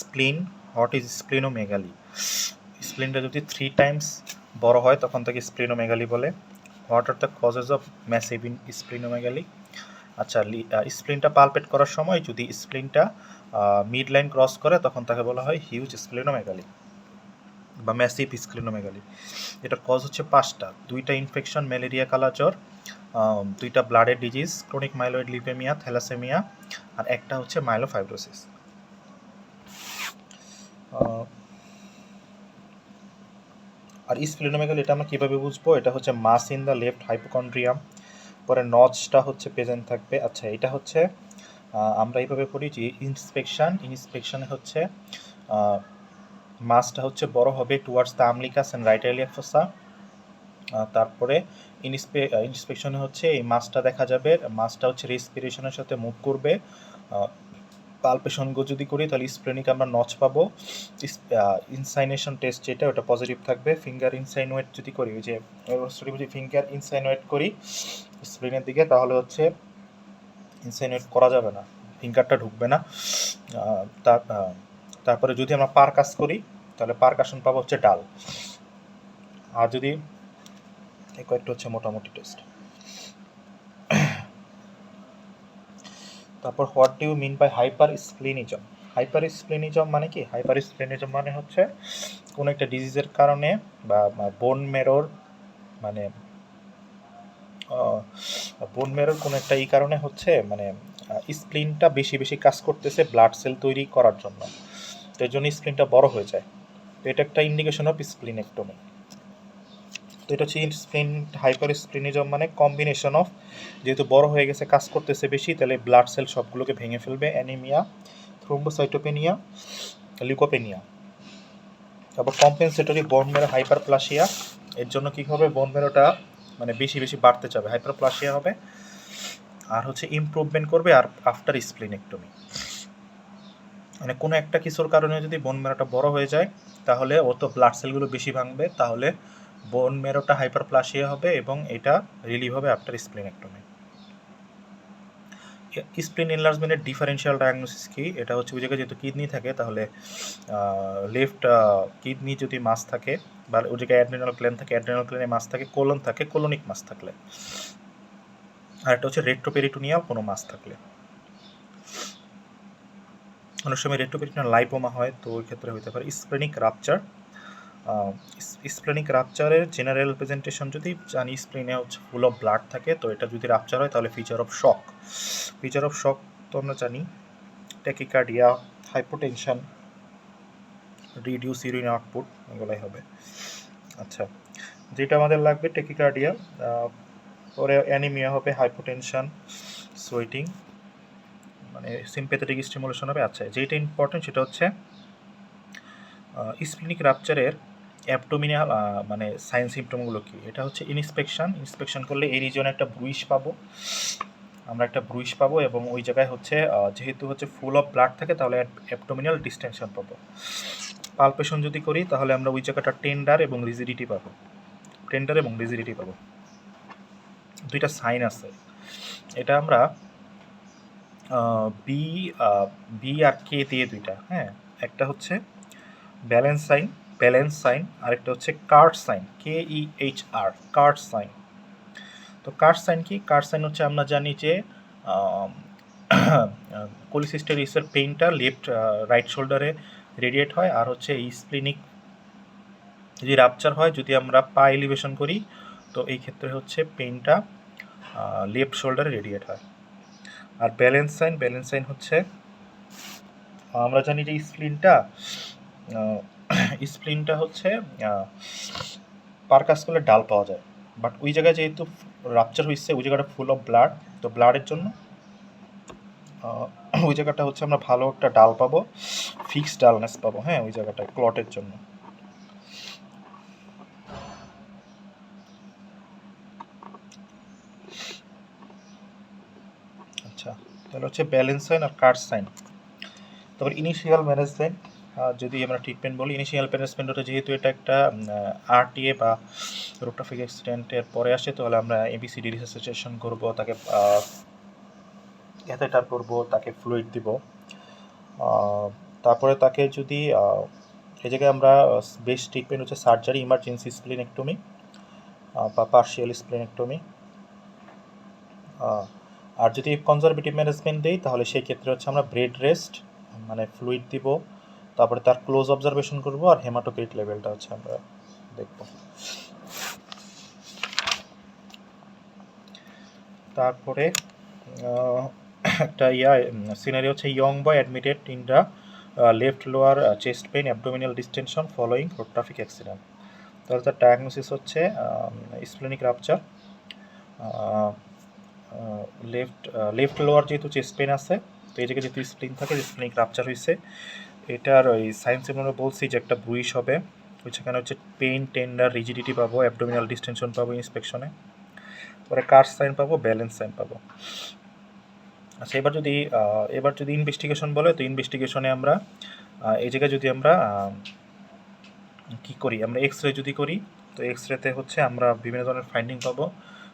স্প্লিন, what is splenomegaly? স্প্লিনটা যদি 3 times বড় হয় তখন তাকে স্প্লিনোমেগালি বলে। What are the causes of massive splenomegaly? আচ্ছা, স্প্লিনটা পালপেট করার সময় যদি স্প্লিনটা মিড লাইন ক্রস করে তখন তাকে বলা হয় হিউজ স্প্লিনোমেগালি বা ম্যাসিভ স্প্লিনোমেগালি। এটার কজ হচ্ছে 5টা: 2টা ইনফেকশন, ম্যালেরিয়া, কালাজ্বর, 2টা ব্লাডের disease, chronic myeloid leukaemia, thalassaemia, আর একটা হচ্ছে মাইলোফাইব্রোসিস। আর স্প্লিনোমেগালি এটা আমরা কীভাবে বুঝবো? এটা হচ্ছে মাস ইন দ্য লেফট হাইপোকন্ড্রিয়াম, পরে নচটা হচ্ছে প্রেজেন্ট থাকবে। আচ্ছা, এটা হচ্ছে আমরা এইভাবে করি যে ইন্সপেকশনে হচ্ছে মাসটা হচ্ছে বড় হবে towards the umbilicus and right iliac fossa. তারপরে ইন্সপেকশনে হচ্ছে এই মাসটা দেখা যাবে, মাসটা হচ্ছে রেসপিরেশনের সাথে মুভ করবে। পালপেশন যদি করি তাহলে স্প্লেনিক আমরা নচ পাবো। ইনসাইনেশন টেস্ট যেটা ওটা পজিটিভ থাকবে। ফিঙ্গার ইনসাইনুয়েট যদি করি, ওই যে ফিঙ্গার ইনসাইনুয়েট করি স্প্লেনের দিকে, তাহলে হচ্ছে ইনসাইনুয়েট করা যাবে না, ফিঙ্গারটা ঢুকবে না। তারপরে যদি আমরা পারকাস করি তাহলে পারকাশন পাবো হচ্ছে ডাল। আর যদি কয়েকটা হচ্ছে মোটামুটি টেস্ট। তারপর what do you mean by hypersplenism? Hypersplenism মানে কি? হাইপার স্প্লিনিজম মানে হচ্ছে কোনো একটা ডিজিজের কারণে বা বোন মেরোর মানে বোন মেরোর কোনো একটা এই কারণে হচ্ছে মানে স্প্লিনটা বেশি বেশি কাজ করতেছে ব্লাড সেল তৈরি করার জন্য, তো এই জন্য স্প্লিনটা বড় হয়ে যায়। তো এটা একটা ইন্ডিকেশন অফ স্প্লিনেক্টমি। তো এটা হচ্ছে স্প্লিন হাইপার স্প্লিনিজম মানে কম্বিনেশন অফ, যেহেতু বড় হয়ে গেছে কাজ করতেছে বেশি, তাহলে ব্লাড সেল সবগুলোকে ভেঙে ফেলবে, অ্যানিমিয়া, থ্রোম্বোসাইটোপেনিয়া, লিউকোপেনিয়া। তারপর কম্পেনসেটরি বোন মেরো হাইপারপ্লাসিয়া, এর জন্য কী হবে? বোন মেরোটা মানে বেশি বেশি বাড়তে চাবে, হাইপারপ্লাসিয়া হবে। আর হচ্ছে ইমপ্রুভমেন্ট করবে আর আফটার স্প্লিনেক্টমি, মানে কোনো একটা কিছুর কারণে যদি বোন মেরোটা বড় হয়ে যায় তাহলে ও তো ব্লাড সেলগুলো বেশি ভাঙবে, তাহলে বোন মেরোটা হাইপারপ্লাসিয়া হবে এবং এটা রিলিভ হবে আফটার স্প্লিনেক্টমি। স্প্লিন এনলার্জমেন্টের ডিফারেন্সিয়াল ডায়াগনোসিস কি? এটা হচ্ছে ওই জায়গায় যেহেতু কিডনি থাকে, তাহলে লেফট কিডনি যদি মাস থাকে বা ওই জায়গায় অ্যাড্রেনাল গ্ল্যান্ড থাকে, অ্যাড্রেনাল গ্ল্যান্ডে মাস থাকে, কোলন থাকে, কোলনিক মাস থাকলে, আর একটা হচ্ছে রেট্রোপেরিটোনিয়াল কোনো মাস থাকলে। অনেক সময় রেট্রোপেরিটোনিয়াল লাইপোমা হয়, তো ওই ক্ষেত্রে হতে পারে স্প্লেনিক রাপচার। স্প্লেনিক রাপচারের জেনারেল প্রেজেন্টেশন যদি জানি, স্প্লিনে হচ্ছে ফুল অফ ব্লাড থাকে, তো এটা যদি রাপচার হয় তাহলে feature of shock. Feature of শক তো আমরা জানি tachycardia, hypotension, reduce urine output, এগুলাই হবে। আচ্ছা, যেটা আমাদের লাগবে ট্যাকিকার্ডিয়া, পরে অ্যানিমিয়া হবে, হাইপোটেনশন, সোয়েটিং, মানে সিম্প্যাথেটিক স্টিমুলেশন হবে। আচ্ছা, যেটা ইম্পর্টেন্ট সেটা হচ্ছে স্প্লিনিক রাপচারের অ্যাবডোমিনাল মানে সাইন সিমটমগুলো কি? এটা হচ্ছে ইন্সপেকশন করলে এই রিজনে একটা ব্রুইশ পাবো, আমরা একটা ব্রুইশ পাবো, এবং ওই জায়গায় হচ্ছে যেহেতু হচ্ছে ফুল অফ ব্লাড থাকে তাহলে অ্যাবডোমিনাল ডিস্টেনশন পাবো। পালপেশন যদি করি তাহলে আমরা ওই জায়গাটা টেন্ডার এবং রিজিডিটি পাবো, দুইটা সাইন আছে, এটা আমরা বি আর কে দিয়ে দুইটা, হ্যাঁ, একটা হচ্ছে ব্যালেন্স সাইন, আরেকটা হচ্ছে Kehr sign, KEHR, Kehr sign. তো কার্ট সাইন কি? কার্ট সাইন হচ্ছে আমরা জানি যে কোলিসিস্টেরিসের পেইনটা রাইট শোল্ডারে রেডিয়েট হয়, আর হচ্ছে এই স্প্লিনিক যদি রাপচার হয়, যদি আমরা পা এলিভেশন করি, তো এই ক্ষেত্রে হচ্ছে পেইনটা লেফট শোল্ডারে রেডিয়েট হয়। আর ব্যালেন্স সাইন হচ্ছে আমরা জানি যে স্প্লিনটা হচ্ছে পারকাস করলে ডাল পাওয়া যায়, বাট ওই জায়গায় যেহেতু রাপচার হয়েছে ওই জায়গাটা ফুল অফ ব্লাড, তো ব্লাডের জন্য ওই জায়গাটা হচ্ছে আমরা ভালো একটা ডাল পাবো, ফিক্সড ডালনেস পাবো, হ্যাঁ, ওই জায়গাটা ক্লটের জন্য। আচ্ছা, তাহলে হচ্ছে ব্যালেন্স সাইন আর কার্ট সাইন। তারপর ইনিশিয়াল ম্যানেজমেন্ট, যদি আমরা ট্রিটমেন্ট বলি, ইনিশিয়াল ম্যানেজমেন্ট হচ্ছে যেহেতু এটা একটা RTA বা রোটাফিক অ্যাক্সিডেন্টের পরে আসে, তাহলে আমরা ABCD রিসাসিটেশন করব, তাকে ক্যাথেটার করব, তাকে ফ্লুইড দিব, তারপরে তাকে যদি এই জায়গায় আমরা বেস্ট ট্রিটমেন্ট হচ্ছে সার্জারি, ইমার্জেন্সি স্প্লিনেক্টমি বা পার্শিয়াল স্প্লিনেক্টমি। আর যদি কনজারভেটিভ ম্যানেজমেন্ট দেই তাহলে সেই ক্ষেত্রে হচ্ছে আমরা ব্রেড রেস্ট, মানে ফ্লুইড দিব, তারপরে তার ক্লোজ অবজারভেশন করব, আর হেমাটোক্রিট লেভেলটা হচ্ছে আমরা দেখব। তারপরে একটা সিনারি হচ্ছে young boy admitted in the left lower chest pain, abdominal distension following road traffic accident. তাহলে তার ডায়াগনোসিস হচ্ছে স্প্লেনিক রাপচার, লেফট লোয়ার যেহেতু চেস্ট পেন আছে, তো এই জায়গায় যেহেতু স্প্লিন থাকে, স্প্লিনিক রাপচার হয়েছে। এটার ওই সাইন্স আমরা বলছি যে একটা ব্রুইশ হবে, সেখানে হচ্ছে পেইন, টেন্ডার, রিজিডিটি পাবো, অ্যাবডোমিনাল ডিস্টেনশন পাবো ইন্সপেকশনে, পরে কার্স সাইন পাবো, ব্যালেন্স সাইন পাবো। আচ্ছা, এবার যদি ইনভেস্টিগেশন বলে, তো ইনভেস্টিগেশনে আমরা এই জায়গায় যদি আমরা কী করি, আমরা এক্স রে যদি করি, তো এক্স রেতে হচ্ছে আমরা বিভিন্ন ধরনের ফাইন্ডিং পাবো।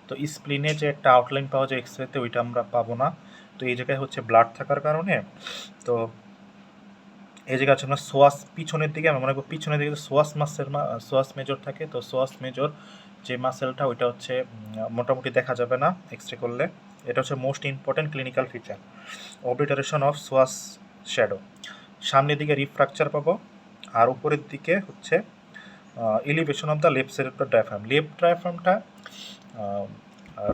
তো স্প্লিনে যে একটা আউটলাইন পাওয়া যায় এক্স রেতে, ওইটা আমরা পাবো না। তো এই জায়গায় হচ্ছে ব্লাড থাকার কারণে, তো এই জায়গায় হচ্ছে আমরা সোয়াস পিছনের দিকে, আমরা মনে করব পিছনের দিকে সোয়াস মেজর থাকে, তো সোয়াস মেজর যে মাসেলটা, ওইটা হচ্ছে মোটামুটি দেখা যাবে না এক্স রে করলে। এটা হচ্ছে most important clinical feature, obliteration of psoas shadow. সামনের দিকে রিফ্র্যাকচার পাবো, আর উপরের দিকে হচ্ছে elevation of the left cerebral diaphragm. Left ডায়াফ্রামটা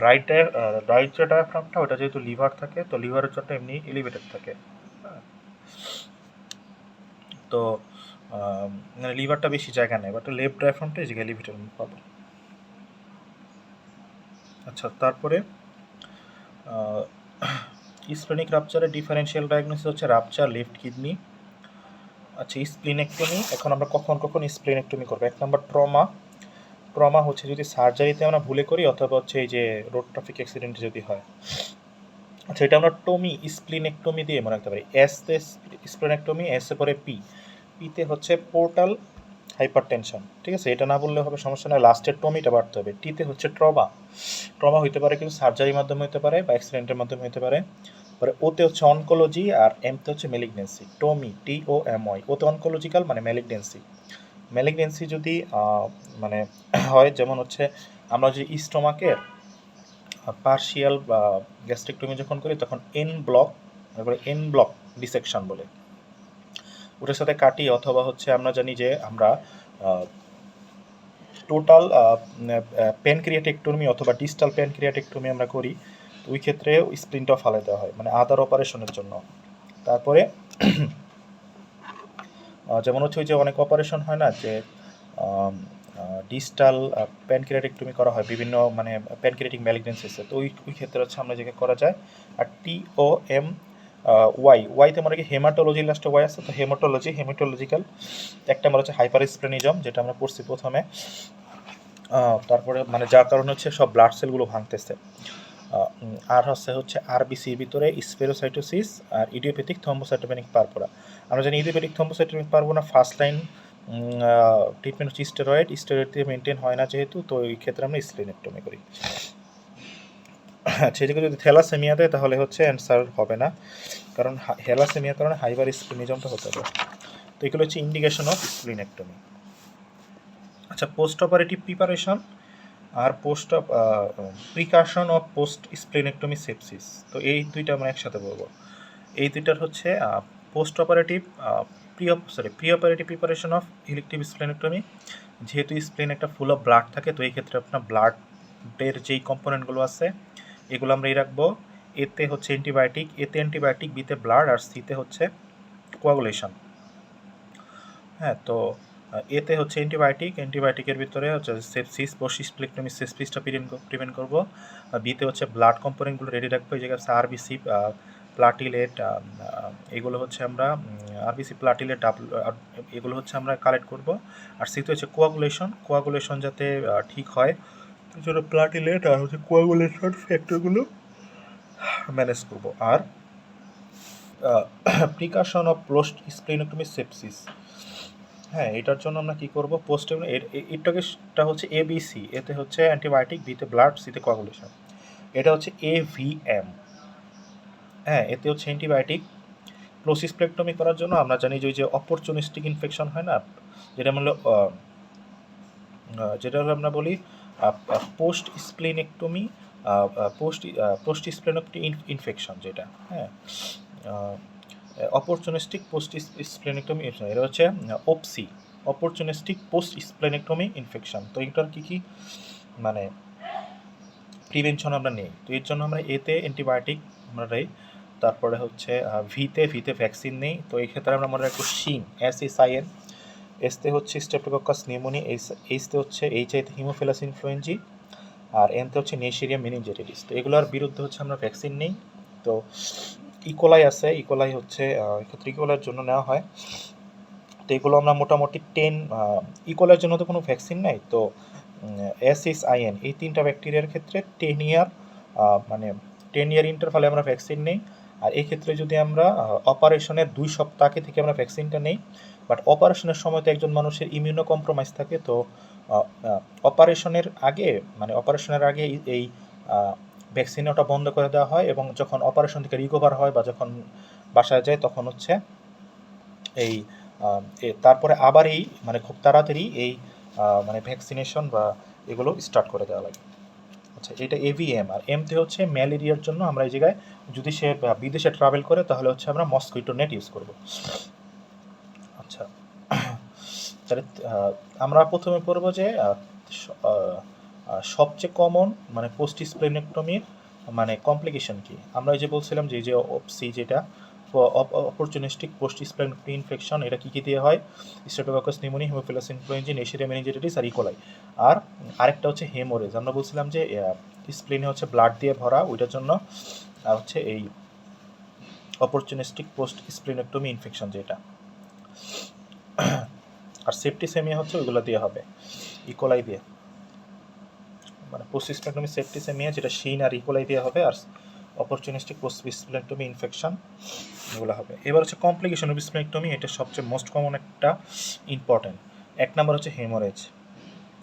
রাইট যে ডায়াফ্রামটা, ওটা যেহেতু লিভার থাকে, তো লিভারের জন্য এমনি এলিভেটেড থাকে, তো মানে লিভারটা বেশি জায়গা নেয়, বাট লেফট ডায়াফ্রামটা এই জায়গায় এলিভেটেড পাবো। আচ্ছা, তারপরে স্প্লেনিক রাপচারের ডিফারেন্সিয়াল ডায়াগনোসিস হচ্ছে রাপচার লেফট কিডনি। আচ্ছা, স্প্লিনেক্টমি, এখন আমরা কখন স্প্লিনেক্টমি করবো? এক নম্বর ট্রমা হচ্ছে যদি সার্জারিতে আমরা ভুলে করি, অথবা হচ্ছে এই যে রোড ট্রাফিক অ্যাক্সিডেন্টে যদি হয়। আচ্ছা, এটা আমরা স্প্লিনেক্টমি দিয়ে মনে রাখতে পারি। এসতে স্প্লিনেক্টমি, এসে পরে পিতে হচ্ছে পোর্টাল হাইপারটেনশন, ঠিক আছে? এটা না বললে হবে, সমস্যা নয়, লাস্টের টমিটা বাড়তে হবে। টিতে হচ্ছে ট্রমা হইতে পারে কিন্তু সার্জারির মাধ্যমে হতে পারে বা অ্যাক্সিডেন্টের মাধ্যমে হতে পারে। পরে ওতে হচ্ছে অনকোলজি, আর এমতে হচ্ছে মেলিগনেন্সি। TOMY, ওতে অনকোলজিক্যাল মানে ম্যালিগনেন্সি যদি মানে হয়, যেমন হচ্ছে আমরা যে স্টোমাকের পার্শিয়াল বা গ্যাস্ট্রিকটমি যখন করি, তখন এন ব্লক ডিসেকশন বলে, ওটার সাথে কাটি, অথবা হচ্ছে আমরা জানি যে আমরা টোটাল প্যানক্রিয়াটেক্টমি অথবা ডিস্টাল প্যানক্রিয়াটেক্টমি আমরা করি, ওই ক্ষেত্রে স্প্লিনটাও ফালাই দেওয়া হয়, মানে আদার অপারেশনের জন্য। তারপরে যেমন হচ্ছে ওই যে অনেক অপারেশন হয় না, যে ডিস্টাল প্যানক্রিয়াটেক্টমি করা হয় বিভিন্ন মানে প্যানক্রিয়াটিক ম্যালিগনেন্সিসে, তো ওই ক্ষেত্রে হচ্ছে আমরা যেটা করা যায়। আর ওয়াইতে মানে কি হেমাটোলজি, লাস্টে ওয়াই আছে, তো হেমাটোলজিক্যাল। একটা আমরা হচ্ছে হাইপারস্প্লেনিজম, যেটা আমরা পড়ছি প্রথমে। তারপরে মানে যার কারণে হচ্ছে সব ব্লাড সেলগুলো ভাঙতেছে। আর হচ্ছে আরবিসির ভিতরে স্পেরোসাইটোসিস আর ইডিওপ্যাথিক থ্রম্বোসাইটোপেনিক পারপোরা। আমরা জানি idiopathic thrombocytopenic purpura first line treatment হচ্ছে স্টেরয়েড দিয়ে মেনটেন হয় না যেহেতু, তো এই ক্ষেত্রে আমরা স্প্লিনেক্টমি করি। সেদিকে যদি থ্যালাসেমিয়া দেয় তাহলে হচ্ছে অ্যান্সার হবে না, কারণ থ্যালাসেমিয়ার কারণে হাইপার স্প্লিনিজমটা হতে পারে। তো এগুলো হচ্ছে ইন্ডিকেশন অফ স্প্লিনেক্টমি। আচ্ছা, পোস্ট অপারেটিভ প্রিপারেশন আর precaution of post splenectomy sepsis, তো এই দুইটা আমরা একসাথে বলবো। এই দুইটার হচ্ছে post operative pre operative preparation of elective splenectomy. যেহেতু স্প্লিন একটা ফুল অফ ব্লাড থাকে, তো এই ক্ষেত্রে আপনার ব্লাডের যেই কম্পোনেন্টগুলো আছে এগুলো আমরা রাখবো। এতে হচ্ছে অ্যান্টিবায়োটিক, বিতে ব্লাড, আর সিতে হচ্ছে কোয়াগুলেশন। হ্যাঁ, তো এতে হচ্ছে অ্যান্টিবায়োটিকের ভিতরে হচ্ছে সেপসিস, স্প্লিনেক্টমি সেপসিসটা প্রিভেন্ট করবো। বিতে হচ্ছে ব্লাড কম্পোনেন্টগুলো রেডি রাখবো, এই জায়গায় আরবিসি, প্লাটিলেট, এগুলো হচ্ছে আমরা আরবিসি, প্লাটিলেট, এগুলো হচ্ছে আমরা কালেক্ট করব। আর সিতে হচ্ছে কোয়াগুলেশন যাতে ঠিক হয়, এই জন্য প্লাটিলেট আর হচ্ছে কোয়াগুলেশন ফ্যাক্টরগুলো ম্যানেজ করব। আর precaution of post splenectomy sepsis, হ্যাঁ, এটার জন্য আমরা কী করবো? এটা হচ্ছে ABC, এতে হচ্ছে অ্যান্টিবায়োটিক, বিতে ব্লাড, সিতে কোয়াগুলেশন। এটা হচ্ছে AVM, হ্যাঁ, এতে হচ্ছে অ্যান্টিবায়োটিক, স্প্লেনেক্টমি করার জন্য আমরা জানি যে ওই যে অপরচুনিস্টিক ইনফেকশন হয় না, যেটা হলো আমরা বলি post splenectomy, post splenectomy infection যেটা, হ্যাঁ, অপরচুনিস্টিক পোস্ট স্প্লেনেক্টমি এটা হচ্ছে ওপসি, অপরচুনিস্টিক পোস্ট স্প্লেনেক্টমি ইনফেকশন। তো এটার কী মানে প্রিভেনশন আমরা নেই। তো এর জন্য আমরা এতে অ্যান্টিবায়োটিক আমরা নেই, তারপরে হচ্ছে ভিতে ভ্যাকসিন নেই। তো এই ক্ষেত্রে আমরা মনে রাখবো শিন, SSIN, এসতে হচ্ছে স্ট্রেপ্টোকক্কাস নিউমোনিয়া, এইচতে হচ্ছে এইচআইতে হিমোফিলাস ইনফ্লুয়েঞ্জি, আর এনতে হচ্ছে নেশিরিয়া মেনিনজাইটিস। তো এগুলোর বিরুদ্ধে হচ্ছে আমরা ভ্যাকসিন নেই। তো ইকোলাই আছে, ইকোলাই হচ্ছে এক্ষেত্রে ইকোলাইয়ের জন্য নেওয়া হয়। তো এগুলো আমরা মোটামুটি 10, ইকোলাইয়ের জন্য তো কোনো ভ্যাকসিন নাই। তো SSIN এই 3টা ব্যাকটেরিয়ার ক্ষেত্রে 10 ইয়ার মানে 10 ইয়ার ইন্টারভালে আমরা ভ্যাকসিন নেই। আর এই ক্ষেত্রে যদি আমরা অপারেশনের 2 সপ্তাহ আগে থেকে আমরা ভ্যাকসিনটা নেই, বাট অপারেশনের সময় তো একজন মানুষের ইমিউনো কম্প্রোমাইজ থাকে। তো অপারেশনের আগে এই ভ্যাকসিন ওটা বন্ধ করে দেওয়া হয়, এবং যখন অপারেশন থেকে রিকভার হয় বা যখন বাসায় যায় তখন হচ্ছে এই তারপরে আবার এই মানে খুব তাড়াতাড়ি এই মানে ভ্যাকসিনেশন বা এগুলো স্টার্ট করে দেওয়া লাগে। আচ্ছা, এটা AVM। আর এমতে হচ্ছে ম্যালেরিয়ার জন্য আমরা এই জায়গায় যদি সে বিদেশে ট্রাভেল করে তাহলে হচ্ছে আমরা মসকুইটো নেট ইউজ করব। আচ্ছা, তাহলে আমরা প্রথমে পড়ব যে সবচেয়ে কমন মানে পোস্ট স্প্লেনেক্টমির মানে কমপ্লিকেশন কি। আমরা এই যে বলছিলাম যে ওপসি যেটা অপরচুনিস্টিক পোস্ট স্প্লেনেক্টমি ইনফেকশন, এটা কী দিয়ে হয়? Streptococcus pneumonia, haemophilus influenzae, নেশিরিয়া meningitis আর ইকোলাই। আর আরেকটা হচ্ছে হেমোরেজ। আমরা বলছিলাম যে স্প্লেনে হচ্ছে ব্লাড দিয়ে ভরা, ওইটার জন্য হচ্ছে এই অপরচুনিস্টিক পোস্ট স্প্লেনেক্টমি ইনফেকশন যেটা। আর সেপ্টিসেমিয়া হচ্ছে ওইগুলো দিয়ে হবে, ইকোলাই দিয়ে, মানে পোস্ট স্প্লেনেক্টমি সেপ্টিসেমিয়া যেটা শিন আর ইকোলাই দিয়ে হবে, আর অপরচুনিস্টিক পোস্ট স্প্লেনেক্টমি ইনফেকশন এগুলো হবে। এবার হচ্ছে কমপ্লিকেশন অফ স্প্লেনেক্টমি, এটা সবচেয়ে মোস্ট কমন একটা ইম্পর্টেন্ট। 1 নম্বর হচ্ছে হেমোরেজ।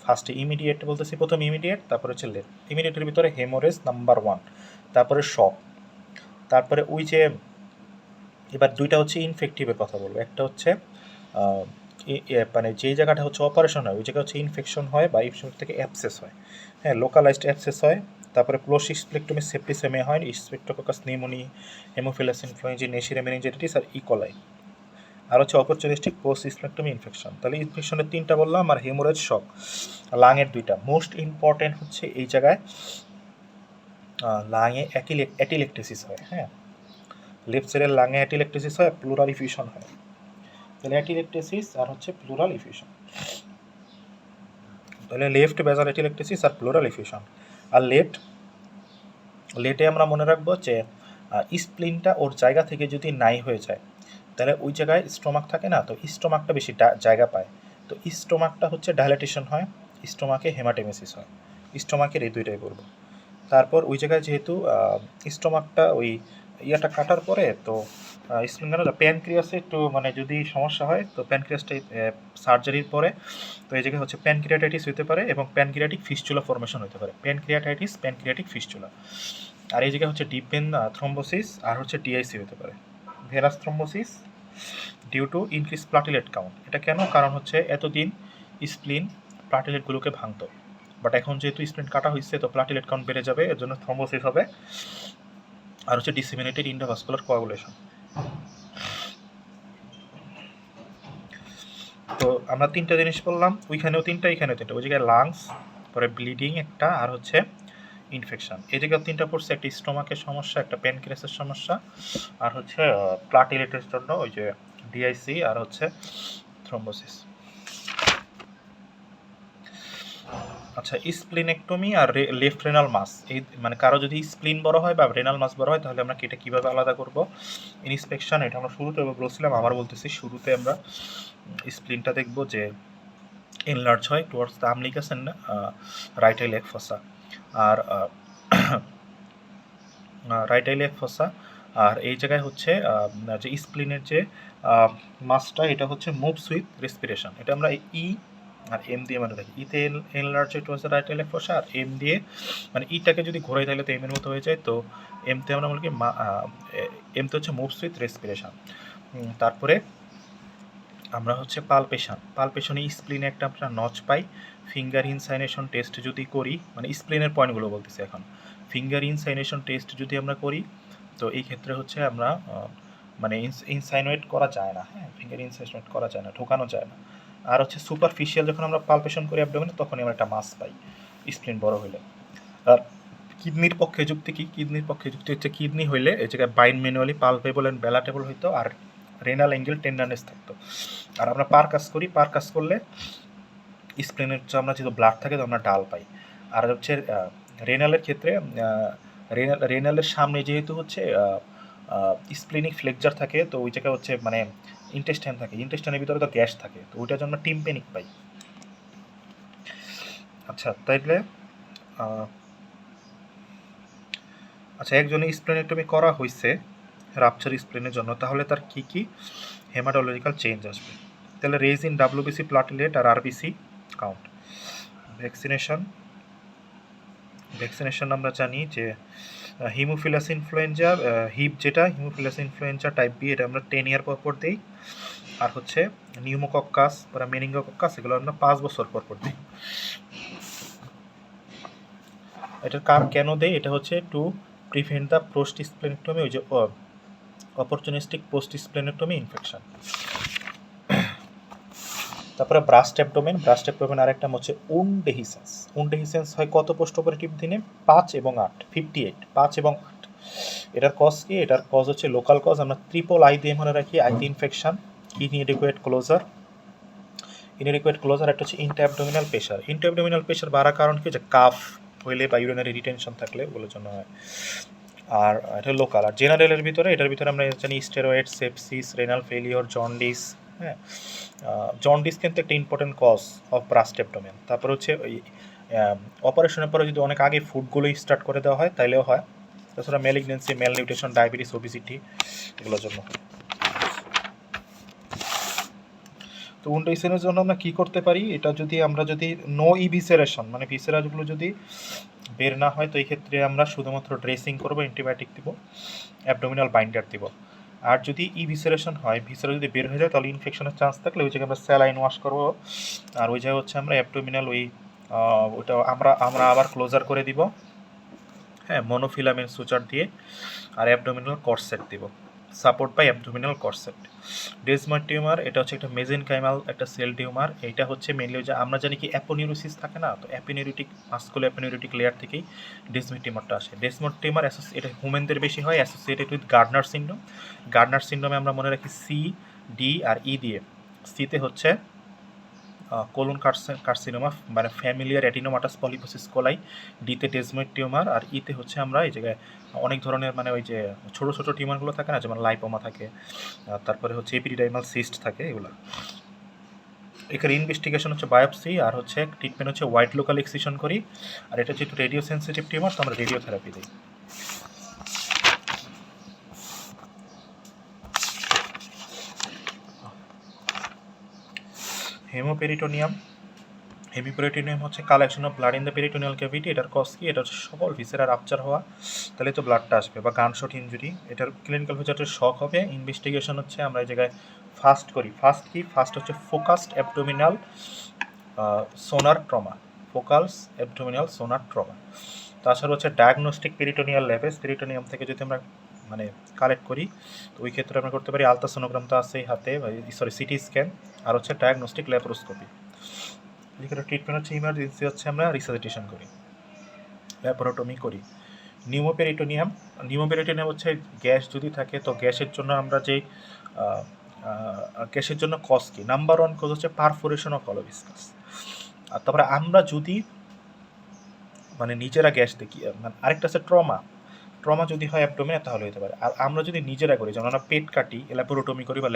ফার্স্টে ইমিডিয়েট বলতেছি, প্রথম ইমিডিয়েট, তারপরে হচ্ছে লেট। ইমিডিয়েটের ভিতরে হেমোরেজ নাম্বার 1, তারপরে শক, তারপরে ওই যে এবার 2টা হচ্ছে ইনফেক্টিভের কথা বলবো। একটা হচ্ছে মানে যেই জায়গাটা হচ্ছে অপারেশন হয় ওই জায়গায় হচ্ছে ইনফেকশন হয় বা ইনফেকশন থেকে অ্যাবসেস হয়, হ্যাঁ, লোকালাইজড অ্যাবসেস হয়। তারপরে পোস্ট স্প্লেনেক্টমি সেপ্টিসেমিয়া হয়, streptococcus pneumonia, Haemophilus influenzae, নেশিরিয়া meningitis আর ইকোলাই। আর হচ্ছে অপরচুনিস্টিক পোস্ট স্প্লেনেক্টমি ইনফেকশন। তাহলে ইনফেকশনের 3টা বললাম, আর হেমোরেজ, শক। লাংয়ের 2টা মোস্ট ইম্পর্টেন্ট হচ্ছে এই জায়গায় লাংয়ে অ্যাটিলেকটেসিস হয়, হ্যাঁ, লেফট সাইডের লাংয়ে অ্যাটিলেকটেসিস হয়, প্লুরাল ইফিউশন হয়। তাহলে অ্যাটিলেকটেসিস আর হচ্ছে প্লুরাল ইফিউশন, তাহলে লেফট বেজাল অ্যাটিলেকটেসিস আর প্লুরাল ইফিউশন। আর লেটে আমরা মনে রাখবো যে স্প্লিনটা ওর জায়গা থেকে যদি নাই হয়ে যায় তাহলে ওই জায়গায় স্টোমাক থাকে না, তো স্টোমাকটা বেশি জায়গা পায়। তো স্টোমাকটা হচ্ছে ডাইলেটেশন হয়, স্টোমাকে হেমাটেমেসিস হয়। স্টোমাকের এই 2টাই করবো। তারপর ওই জায়গায় যেহেতু স্টোমাকটা ওই ইয়াটা কাটার পরে তো প্যানক্রিয়াসে একটু মানে যদি সমস্যা হয় তো প্যানক্রিয়াসটাই সার্জারির পরে তো এই জায়গায় হচ্ছে প্যানক্রিয়াটাইটিস হতে পারে এবং প্যানক্রিয়াটিক ফিস্চুলা ফর্মেশন হতে পারে, প্যানক্রিয়াটিক ফিস্চুলা। আর এই জায়গায় হচ্ছে ডিপ ভেন থ্রম্বোসিস আর হচ্ছে DIC হতে পারে, venous thrombosis due to increase platelet count. এটা কেন? কারণ হচ্ছে এতদিন স্প্লিন প্লাটিলেটগুলোকে ভাঙতো, বাট এখন যেহেতু স্প্লিন কাটা হয়েছে তো প্লাটিলেট কাউন্ট বেড়ে যাবে, এর জন্য থ্রম্বোসিস হবে। আর হচ্ছে ডিসেমিনেটেড ইন্ট্রাভাস্কুলার কোয়াগুলেশন। তো আমরা 3টা জিনিস বললাম, ওইখানেও 3টা, এখানেও 3টা। ওই জায়গায় লাংস, পরে ব্লিডিং একটা, আর হচ্ছে ইনফেকশন। এই জায়গায় 3টা পড়ছে, একটা স্টোমাকের সমস্যা, একটা প্যানক্রিয়াসের সমস্যা, আর হচ্ছে প্লাটিলেটের জন্য ওই যে DIC আর হচ্ছে থ্রম্বোসিস। আচ্ছা, স্প্লিনেক্টমি আর লেফট রেনাল মাস, এই মানে কারো যদি স্প্লিন বড় হয় বা রেনাল মাস বড় হয় তাহলে আমরা এটা কীভাবে আলাদা করব? ইন্সপেকশন, এটা আমরা শুরুতে বলছিলাম, আবার বলতেছি, শুরুতে আমরা স্প্লিনটা দেখব যে এনলার্জ হয় towards the umbilicus and right iliac fossa, আর রাইট আইলেক ফসা। আর এই জায়গায় হচ্ছে যে স্প্লিনের যে মাসটা এটা হচ্ছে মুভস উইথ রেসপিরেশন, এটা আমরা আর এম দিয়ে মানে দেখি। ইতে enlarge towards the right iliac fossa, আর এম দিয়ে মানে ইটাকে যদি ঘোরাই তাহলে তো এম এর মতো হয়ে যায়, তো এমতে আমরা বলি কি এমতে হচ্ছে মুভস উইথ রেসপিরেশন। তারপরে আমরা হচ্ছে পালপেশনে স্প্লিনে একটা আমরা নচ পাই। ফিঙ্গার ইনসাইনেশন টেস্ট যদি করি, মানে স্প্লিনের পয়েন্টগুলো বলতেছি এখন, ফিঙ্গার ইনসাইনেশন টেস্ট যদি আমরা করি, তো এই ক্ষেত্রে হচ্ছে আমরা মানে ইনসাইনুয়েট করা যায় না, হ্যাঁ, ফিঙ্গার ইনসাইনুয়েট করা যায় না, ঢোকানো যায় না। আর হচ্ছে সুপারফিশিয়াল যখন আমরা পালপেশন করি অ্যাবডোমেনে, তখনই আমরা একটা মাস পাই স্প্লিন বড় হইলে। আর কিডনির পক্ষে যুক্তি কি? কিডনির পক্ষে যুক্তি হচ্ছে কিডনি হইলে এই জায়গায় বাইন ম্যানুয়ালি পালপেবল অ্যান্ড ব্যালাটেবল হইতো, আর রেনাল অ্যাঙ্গেল টেন্ডারনেস থাকতো। আর আমরা পার কাজ করলে স্প্লেনের হচ্ছে আমরা যেহেতু ব্লাড থাকে তো আমরা ডাল পাই। আর হচ্ছে রেনালের ক্ষেত্রে রেনালের সামনে যেহেতু হচ্ছে স্প্লিনিক ফ্লেকচার থাকে, তো ওই জায়গায় হচ্ছে মানে ইন্টেস্টাইন থাকে, ইন্টেস্টাইনের ভিতরে তো গ্যাস থাকে, তো ওইটার জন্য টিম্পেনিক পাই। আচ্ছা, তাইলে আচ্ছা, একজনের স্প্লেনেক্টমি করা হয়েছে রাপচার স্প্লেনের জন্য, তাহলে তার কি কি হেমাটোলজিক্যাল চেঞ্জ আসবে? তাহলে রেজ ইন ডাব্লিউবিসি প্লাটিলেট আর আরবিসি কাউন্ট। ভ্যাকসিনেশন আমরা জানি যে হিমোফিলাস ইনফ্লুয়েঞ্জা, হিপ যেটা হিমোফিলাস ইনফ্লুয়েঞ্জা টাইপ বি, এটা আমরা 10 ইয়ার পর দিই। আর হচ্ছে নিউমোকক্কাস বা মেনিঙ্গোকক্কাস, এগুলো আমরা 5 বছর পর দিই। এটার কেন দেয়? এটা হচ্ছে to prevent the post splenectomy, ওই যে অপরচুনিস্টিক পোস্ট স্প্লেনেক্টমি ইনফেকশন। তারপরে ব্রাস্ট অ্যাবডোমেন আরেকটা হচ্ছে উনডেহিসেন্স হয় কত পোস্ট অপারেটিভ দিনে? 5 এবং 8, 58, 5 এবং 8। এটার কজ কি? এটার কজ হচ্ছে লোকাল কজ, আমরা ট্রিপল আই দিয়ে মনে রাখি। আইতে ইনফেকশন, ইনএডিকুয়েট ক্লোজার, একটা হচ্ছে ইন্টারঅ্যাবডোমিনাল প্রেশার বাড়ার কারণ কি? যে কাফ হইলে বা ইউরিনারি রিটেনশন থাকলে ওগুলোর জন্য হয়। আর এটা লোকাল। আর জেনারেলের ভিতরে, এটার ভিতরে আমরা জানি steroid, sepsis, renal failure, jaundice. হ্যাঁ, জন্ডিস কিন্তু একটা important cause of burst abdomen. তারপর হচ্ছে ওই অপারেশনের পরে যদি অনেক আগে ফুডগুলো স্টার্ট করে দেওয়া হয় তাইলেও হয়। তাছাড়া ম্যালিগনেন্সি, ম্যালনিউট্রিশন, ডায়াবেটিস, ওবিসিটি, এগুলোর জন্য। তো উন্ডেহিসেনের জন্য আমরা কী করতে পারি? এটা আমরা যদি নো ইভিসেরেশন, মানে ভিসেরাগুলো যদি বের না হয়, তো এই ক্ষেত্রে আমরা শুধুমাত্র ড্রেসিং করবো, অ্যান্টিবায়োটিক দিব, অ্যাবডোমিনাল বাইন্ডার দিব। আর যদি ইভিসেরেশন হয়, ভিসেরা যদি বের হয়ে যায়, তাহলে ইনফেকশনের চান্স থাকলে ওই জায়গায় আমরা স্যালাইন ওয়াশ করবো। আর ওই জায়গায় হচ্ছে আমরা অ্যাবডোমিনাল ওইটা আমরা আবার ক্লোজার করে দিব, হ্যাঁ, মনোফিলামেন্ট সুচার দিয়ে। আর অ্যাবডোমিনাল কর্সেট দিব, support by abdominal corset. Desmoid tumour, এটা হচ্ছে একটা মেজেনকাইমাল একটা সেল টিউমার। এটা হচ্ছে মেনলি যে আমরা জানি কি অ্যাপোনিউরোসিস থাকে না, তো মাস্কুলার অ্যাপোনিউরোটিক লেয়ার থেকেই ডেজময়েড টিউমারটা আসে। ডেজময়েড টিউমার এটা হিউম্যানদের বেশি হয়, অ্যাসোসিয়েটেড উইথ গার্ডনার সিন্ড্রোমে আমরা মনে রাখি সি, ডি আর ই দিয়ে। সিতে হচ্ছে কোলন কার্সিনোমা, মানে ফ্যামিলিয়ার অ্যাডিনোমাটাস পলিপোসিস কোলাই। ডিতে ডেজময়েড টিউমার, আর ইতে হচ্ছে আমরা এই জায়গায় অনেক ধরনের, মানে ওই যে ছোটো ছোটো টিউমারগুলো থাকে না, যেমন লাইপোমা থাকে, তারপরে হচ্ছে এপিডিডাইমাল সিস্ট থাকে, এগুলো। এখানে ইনভেস্টিগেশন হচ্ছে বায়োপসি, আর হচ্ছে ট্রিটমেন্ট হচ্ছে হোয়াইট লোকাল এক্সিশন করি। আর এটা যেহেতু রেডিও সেন্সিটিভ টিউমার, তো আমরা রেডিওথেরাপি দিই। হেমিপেরিটোনিয়াম হচ্ছে collection of blood in the peritoneal cavity. এটার কজ কি? এটা হচ্ছে সকল ভিসেরা রাপচার হওয়া, তাহলে তো ব্লাডটা আসবে। বা গানশট ইনজুরি, এটার ক্লিনিক্যাল ফিচারটা শক হবে। ইনভেস্টিগেশন হচ্ছে আমরা এই জায়গায় ফার্স্ট হচ্ছে ফোকাসড অ্যাবডোমিনাল সোনার ট্রমা, তাছাড়া হচ্ছে ডায়াগনস্টিক পেরিটোনিয়াল ল্যাবেস, পেরিটোনিয়াম থেকে যদি আমরা মানে কালেক্ট করি, তো ওই ক্ষেত্রে আমরা করতে পারি আলট্রাসোনোগ্রাম, তো আছে হাতে, সিটি স্ক্যান, আর হচ্ছে ডায়াগনস্টিক ল্যাপারোস্কোপি। যেখানে ট্রিটমেন্ট হচ্ছে ইমার্জেন্সি হচ্ছে আমরা রিসাসিটেশন করি, ল্যাপারোটমি করি। নিউমোপেরিটোনিয়াম হচ্ছে গ্যাস যদি থাকে, তো গ্যাসের জন্য আমরা যে গ্যাসের জন্য কজ কি? নাম্বার 1 কজ হচ্ছে পারফোরেশন অফ অলভিসকাস। আর তারপরে আমরা যদি মানে নিজেরা গ্যাস দেখি, মানে আরেকটা আছে ট্রমা যদি হয় অ্যাবডোমেনে, তাহলে হতে পারে। আর আমরা যদি নিজেরা করি, যেমন আমরা পেট কাটি, ল্যাপারোটমি করি বা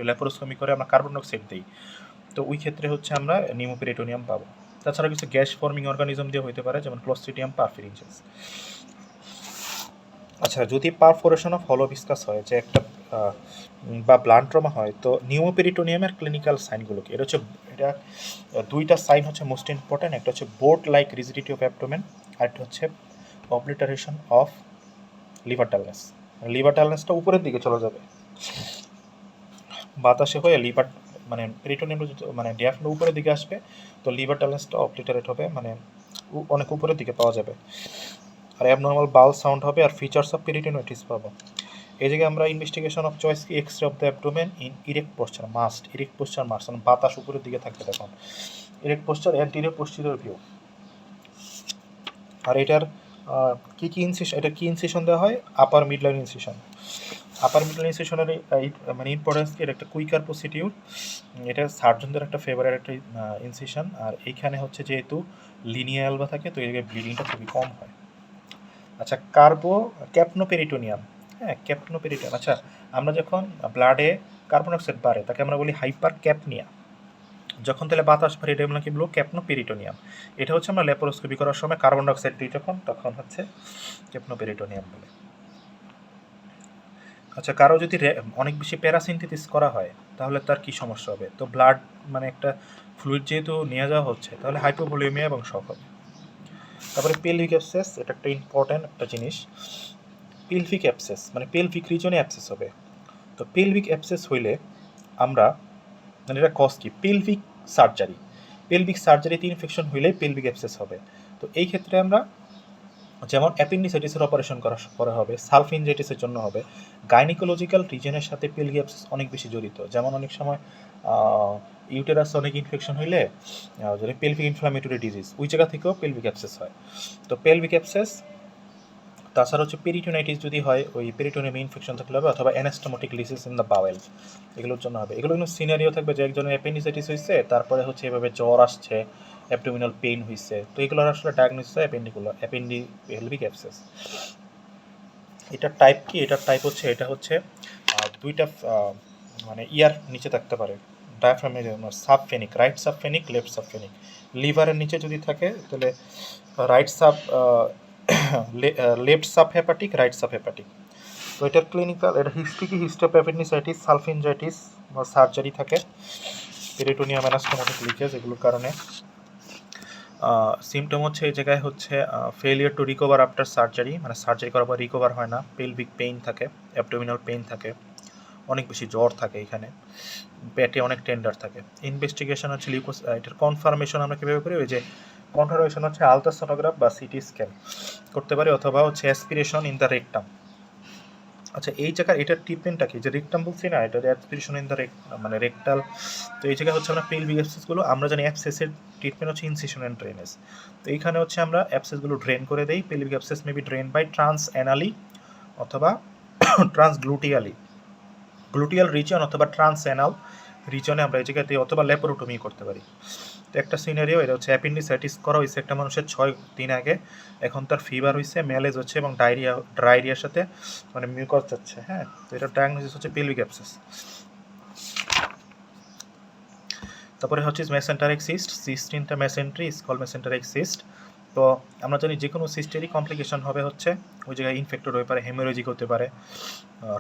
ল্যাপারোস্কোপি করে আমরা কার্বন ডাইঅক্সাইড দিই, তো ওই ক্ষেত্রে হচ্ছে আমরা নিউমোপেরিটোনিয়াম পাবো। তাছাড়া কিছু গ্যাস ফর্মিং অর্গানিজম দিয়ে হতে পারে, যেমন ক্লোস্ট্রিডিয়াম পারফেরিনজেন্স। আচ্ছা, যদি পারফোরেশন অফ হলোভিসকাস হয়, যে একটা বা ব্লাড ট্রমা হয়, তো নিউমোপেরিটোনিয়ামের ক্লিনিক্যাল সাইনগুলো কি? এটা দুইটা সাইন হচ্ছে মোস্ট ইম্পর্ট্যান্ট। একটা হচ্ছে boat like rigidity of abdomen, আর একটা হচ্ছে obliteration of liver dullness. Liver টালনেসটা উপরের দিকে চলে যাবে, বাতাসে হয়ে লিভার মানে পেরিটোনিয়াম মানে ডিয়াফ্রামটা উপরের দিকে আসবে, তো লিভার টালনেসটা অবলিটারেট হবে, মানে অনেক উপরের দিকে পাওয়া যাবে। আর অ্যাবনর্মাল বাউল সাউন্ড হবে, আর ফিচার্স অফ পেরিটোনিয়াইটিস পাবো। এই জায়গায় আমরা ইনভেস্টিগেশন অফ চয়েস কি x-ray of the abdomen in erect posture must, erect posture must, মানে বাতাস উপরের দিকে থাকবে তখন। Erect posture anterior posterior view. আর এটার কি কি ইনসিশন, এটা কি ইনসিশন দেওয়া হয়, upper midline incision. Upper midline ইনসিশনের মানে ইম্পর্টেন্স কি, এটা একটা কুইকার প্রসিডিউর, এটা সার্জনদের একটা ফেভারেট একটা ইনসিশন। আর এইখানে হচ্ছে যেহেতু লিনিয়ার অ্যালবা থাকে, তো এই জায়গায় ব্লিডিংটা খুবই কম হয়। আচ্ছা, ক্যাপনোপেরিটোনিয়াম, হ্যাঁ ক্যাপনোপেরিটোনিয়াম। আচ্ছা, আমরা যখন ব্লাডে কার্বন ডাইঅক্সাইড বাড়ে তাকে আমরা বলি হাইপার ক্যাপনিয়া, যখন তাহলে বাতাস বাড়ে এটা আমরা কি বলবো, ক্যাপনোপেরিটোনিয়াম। এটা হচ্ছে আমরা ল্যাপারোস্কোপি করার সময় কার্বন ডাইঅক্সাইড দিই তখন হচ্ছে ক্যাপনোপেরিটোনিয়াম বলে। আচ্ছা, কারো যদি অনেক বেশি প্যারাসিনথেসিস করা হয় তাহলে তার কি সমস্যা হবে, তো ব্লাড মানে একটা ফ্লুইড যেহেতু নিয়ে যাওয়া হচ্ছে তাহলে হাইপোভলিউমিয়া এবং শক হবে। তারপরে পেলভিক অ্যাবসেস, এটা একটা ইম্পর্ট্যান্ট একটা জিনিস। পেলভিক অ্যাবসেস মানে পেলভিক রিজনে অ্যাবসেস হবে। তো পেলভিক অ্যাবসেস হইলে আমরা মানে এটা কজ কি, পেলভিক সার্জারি, পেলভিক সার্জারিতে ইনফেকশন হইলে পেলভিক অ্যাবসেস হবে। তো এই ক্ষেত্রে আমরা যেমন অ্যাপেন্ডিসাইটিসের অপারেশন করা হবে, সালফিনজাইটিসের জন্য হবে। গাইনিকোলজিক্যাল রিজনের সাথে পেলভিক অ্যাবসেস অনেক বেশি জড়িত, যেমন অনেক সময় ইউটেরাস অনেক ইনফেকশন হইলে যদি পেলভিক ইনফ্লামেটরি ডিজিজ ওই জায়গা থেকেও পেলভিক অ্যাবসেস হয়। তো পেলভিক অ্যাবসেস, তাছাড়া হচ্ছে পেরিটোনাইটিস যদি হয়, ওই পেরিটোনিয়ামে ইনফেকশন থাকলে হবে, অথবা অ্যানাস্টোমোটিক লিসিস ইন দ্য বাওয়েল, এগুলোর জন্য হবে। এগুলো কিন্তু সিনারিও থাকবে যে একজনের অ্যাপেন্ডিসাইটিস হয়েছে, তারপরে হচ্ছে এভাবে জ্বর আসছে, অ্যাবডোমিনাল পেইন হয়েছে, তো এগুলোর আসলে ডায়াগনোসিস হয় পেলভিক অ্যাবসেস। এটার টাইপ কি, এটার টাইপ হচ্ছে, এটা হচ্ছে দুইটা মানে ইয়ার নিচে থাকতে পারে, ডায়াফ্রামের সাবফেনিক, রাইট সাবফেনিক, লেফট সাবফেনিক। লিভারের নিচে যদি থাকে তাহলে right sub, left sub hepatic, right sub hepatic. তো এটার ক্লিনিক্যাল, এটা হিস্ট্রি কি, হিস্ট্রি অফ অ্যাপেন্ডিসাইটিস, সালফিনজাইটিস বা সার্জারি থাকে, পেরিটোনিয়াম অ্যানাস্টোমোটিক লিকেজ, এগুলোর কারণে। সিমটম হচ্ছে এই জায়গায় হচ্ছে failure to recover after surgery, মানে সার্জারি করার পর রিকভার হয় না, পেলভিক পেইন থাকে, অ্যাবডোমিনাল পেইন থাকে, অনেক বেশি জ্বর থাকে, এখানে পেটে অনেক টেন্ডার থাকে। ইনভেস্টিগেশন হচ্ছে এটার কনফার্মেশন আমরা কীভাবে করি, ওই যে কনফার্মেশন হচ্ছে আলট্রাসোনোগ্রাফ বা সিটি স্ক্যান করতে পারি, অথবা হচ্ছে অ্যাসপিরেশন ইন দ্য রেকটাম। আচ্ছা, এই জায়গার এটার ট্রিটমেন্টটা কি, যে রেকটাম বলছি না, এটা অ্যাসপিরেশন ইন দ্য মানে রেকটাল। তো এই জায়গায় হচ্ছে আমরা পেলভিক অ্যাবসেসগুলো, আমরা জানি অ্যাবসেসের ট্রিটমেন্ট হচ্ছে ইনসিশন অ্যান্ড ড্রেনেজ। তো এইখানে হচ্ছে আমরা অ্যাবসেসগুলো ড্রেন করে দেই। Pelvic abscess may be drain by trans anally অথবা ট্রান্সগ্লুটিয়ালি, গ্লুটিয়াল রিজন অথবা ট্রান্স অ্যানাল রিজনে আমরা এই জায়গাতে, অথবা ল্যাপারোটমি করতে পারি। তো একটা সিনারিও, এটা হচ্ছে অ্যাপেন্ডিসাইটিস করা হয়েছে একটা মানুষের 6 দিন আগে, এখন তার ফিভার হয়েছে, ম্যালেজ হচ্ছে এবং ডায়রিয়ার সাথে মানে মিউকাস যাচ্ছে, হ্যাঁ। তো এটার ডায়াগনোসিস হচ্ছে পেলভিক অ্যাবসেস। তারপরে হচ্ছে মেসেন্টারিক সিস্ট, সিস্টিনটা মেসেন্ট্রি স্কল মেসেন্টারিক সিস্ট। তো আমরা জানি যে কোনো সিস্টেরই কমপ্লিকেশন হবে হচ্ছে ওই জায়গায় ইনফেক্টেড হতে পারে, হেমোরেজিক হতে পারে,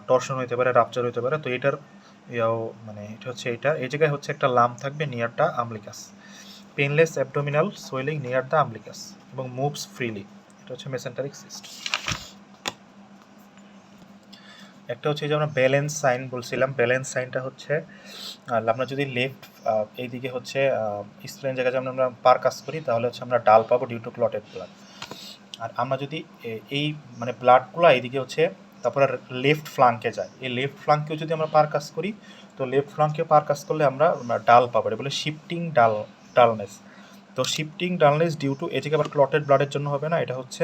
টর্শন হতে পারে, রাপচার হতে পারে। তো এটার মানে এটা হচ্ছে, এটা এই জায়গায় হচ্ছে একটা লাম থাকবে near the umbilicus, painless abdominal swelling near the umbilicus এবং মুভস ফ্রিলি, এটা হচ্ছে মেসেন্টারিক সিস্ট। একটা হচ্ছে যে আমরা ব্যালেন্স সাইন বলছিলাম, ব্যালেন্স সাইনটা হচ্ছে আমরা যদি লেফট এইদিকে হচ্ছে স্প্লেন জায়গায় যেমন আমরা পার কাজ করি তাহলে হচ্ছে আমরা ডাল পাবো ডিউ টু ক্লটেড ব্লাড। আর আমরা যদি এই মানে ব্লাডগুলো এইদিকে হচ্ছে তারপরে লেফট ফ্লাঙ্কে যায়, এই লেফট ফ্লাঙ্কেও যদি আমরা পার কাজ করি, তো লেফট ফ্লাঙ্কে পার কাজ করলে আমরা ডাল পাবো, এটা বলে শিফটিং ডালনেস। তো শিফটিং ডালনেস ডিউ টু, এদিকে আবার ক্লটেড ব্লাডের জন্য হবে না, এটা হচ্ছে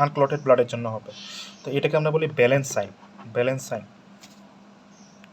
আনক্লটেড ব্লাডের জন্য হবে। তো এটাকে আমরা বলি ব্যালেন্স সাইন, ব্যালেন্স সাইন।